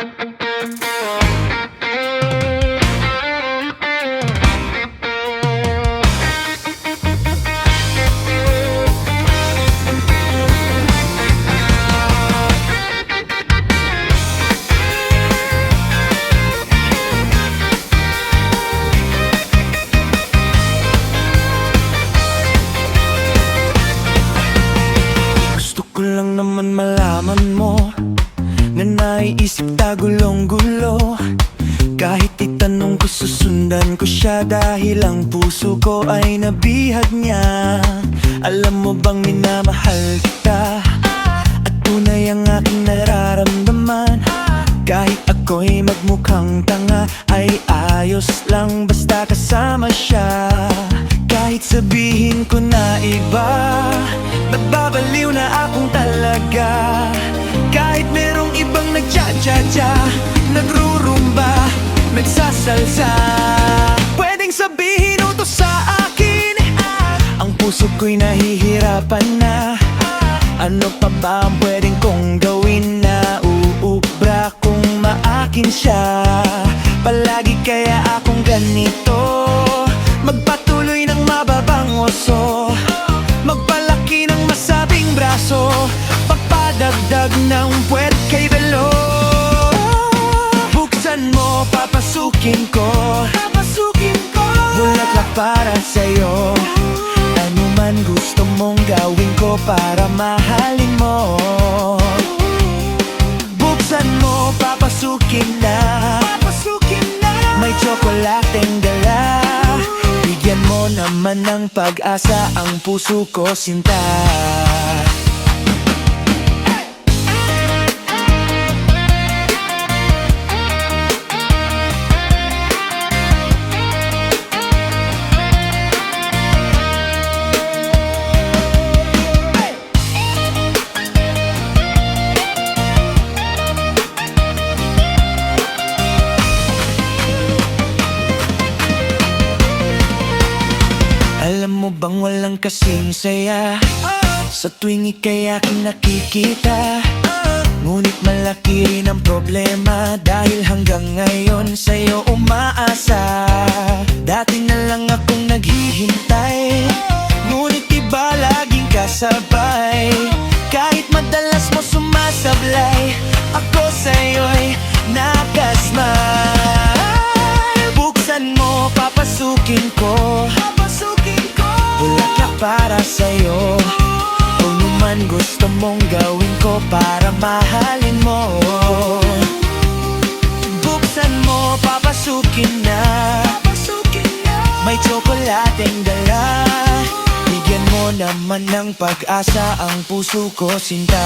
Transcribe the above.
Gusto ko lang naman malaman mo na naiisip tagulong-gulo. Kahit itanong ko, susundan ko siya dahil ang puso ko ay nabihag niya. Alam mo bang minamahal kita at tunay ang aking nararamdaman. Kahit ako'y magmukhang tanga, ay ayos lang basta kasama siya. Kahit sabihin ko na iba, nababaliw na akong talaga. Kahit merong ibang nagcha-cha-cha, nagrurumba, nagsasalsa, pwedeng sabihin utos sa akin. Ang puso ko'y nahihirapan na. Ano pa ba ang pwedeng kong gawin na uubra kung maakin siya? Palagi kaya akong ganito, magpatuloy ng mababang oso, magpalaki ng masabing braso, pagpadagdag ng puwet kay belo. Buksan mo, papasukin ko, bulaklak para sa'yo. Ano man gusto mong gawin ko para mahalin mo. Buksan mo, papasukin na, may tsokolateng dala. Bigyan mo naman ng pag-asa ang puso ko, sinta. Alam mo bang walang kasing saya sa tuwing ika'y aking nakikita? Ngunit malaki rin ang problema dahil hanggang ngayon sa'yo umaasa. Dati na lang akong naghihintay, ngunit iba laging kasabay. Kahit madalas mo sumasablay, ako sa'yo'y nakasmile. Buksan mo, papasukin ko, bulaklak para sa'yo. Kung naman gusto mong gawin ko para mahalin mo. Buksan mo, papasukin na, may tsokolateng dala. Bigyan mo naman ng pag-asa ang puso ko, sinta.